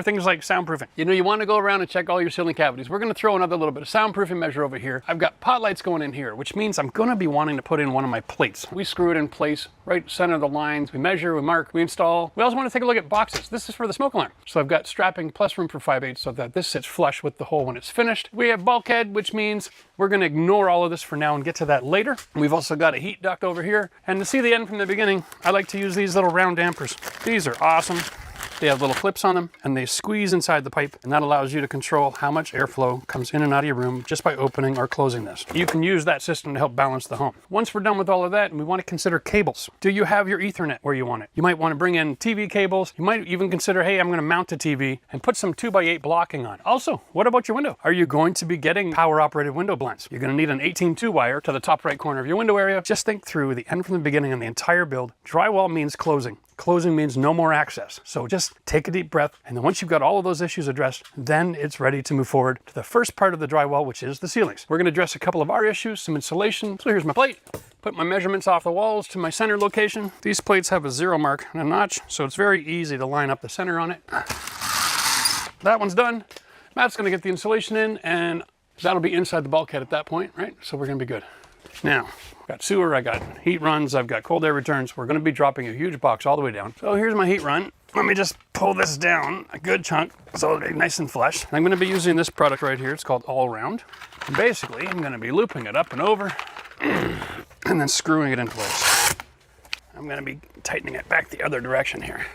things like soundproofing. You know, you want to go around and check all your ceiling cavities. We're going to throw another little bit of soundproofing measure over here. I've got pot lights going in here, which means I'm going to be wanting to put in one of my plates. We screw it in place right center of the lines. We measure, we mark, we install. We also want to take a look at boxes. This is for the smoke alarm. So I've got strapping plus room for 5/8 so that this sits flush with the hole when it's finished. We have bulkhead, which means we're going to ignore all of this for now and get to that later. We've also got a heat duct over here. And to see the end from the beginning, I like to use these little round dampers. These are awesome. They have little clips on them and they squeeze inside the pipe, and that allows you to control how much airflow comes in and out of your room just by opening or closing this. You can use that system to help balance the home. Once we're done with all of that, we want to consider cables. Do you have your Ethernet where you want it? You might want to bring in TV cables. You might even consider, hey, I'm going to mount a TV and put some 2x8 blocking on. Also, what about your window? Are you going to be getting power operated window blinds? You're going to need an 18-2 wire to the top right corner of your window area. Just think through the end from the beginning and the entire build. Drywall means closing. Closing means no more access. So just take a deep breath, and then once you've got all of those issues addressed, then it's ready to move forward to the first part of the drywall, which is the ceilings. We're going to address a couple of our issues, some insulation. So here's my plate. Put my measurements off the walls to my center location. These plates have a 0 mark and a notch, so it's very easy to line up the center on it. That one's done. Matt's going to get the insulation in, and that'll be inside the bulkhead at that point, right? So we're going to be good. Now, I've got sewer, I got heat runs, I've got cold air returns. We're going to be dropping a huge box all the way down. So here's my heat run. Let me just pull this down a good chunk so it'll be nice and flush. I'm going to be using this product right here. It's called All Round. And basically, I'm going to be looping it up and over and then screwing it in place. I'm going to be tightening it back the other direction here.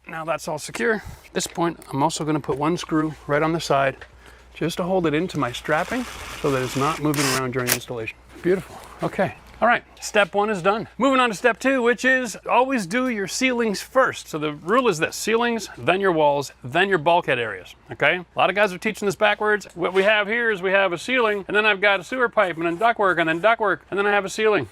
Now that's all secure. At this point, I'm also going to put one screw right on the side just to hold it into my strapping so that it's not moving around during installation. Beautiful. Okay. All right. Step 1 is done. Moving on to step 2, which is always do your ceilings first. So the rule is this: ceilings, then your walls, then your bulkhead areas. Okay. A lot of guys are teaching this backwards. What we have here is we have a ceiling, and then I've got a sewer pipe, and then ductwork, and then ductwork, and then I have a ceiling.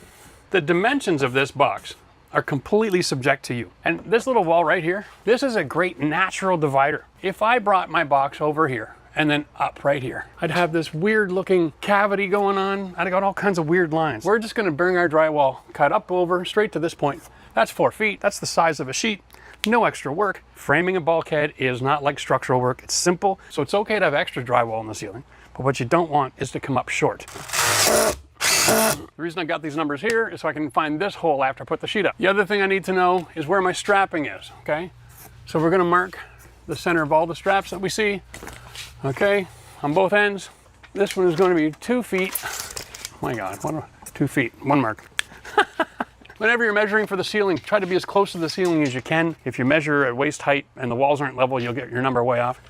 The dimensions of this box are completely subject to you. And this little wall right here, this is a great natural divider. If I brought my box over here and then up right here, I'd have this weird looking cavity going on. I'd got all kinds of weird lines. We're just gonna bring our drywall cut up over straight to this point. That's 4 feet. That's the size of a sheet. No extra work. Framing a bulkhead is not like structural work. It's simple. So it's okay to have extra drywall in the ceiling, but what you don't want is to come up short. The reason I got these numbers here is so I can find this hole after I put the sheet up. The other thing I need to know is where my strapping is, okay? So we're gonna mark the center of all the straps that we see. Okay, on both ends. This one is going to be 2 feet. Oh my God, 2 feet, 1 mark. Whenever you're measuring for the ceiling, try to be as close to the ceiling as you can. If you measure at waist height and the walls aren't level, you'll get your number way off.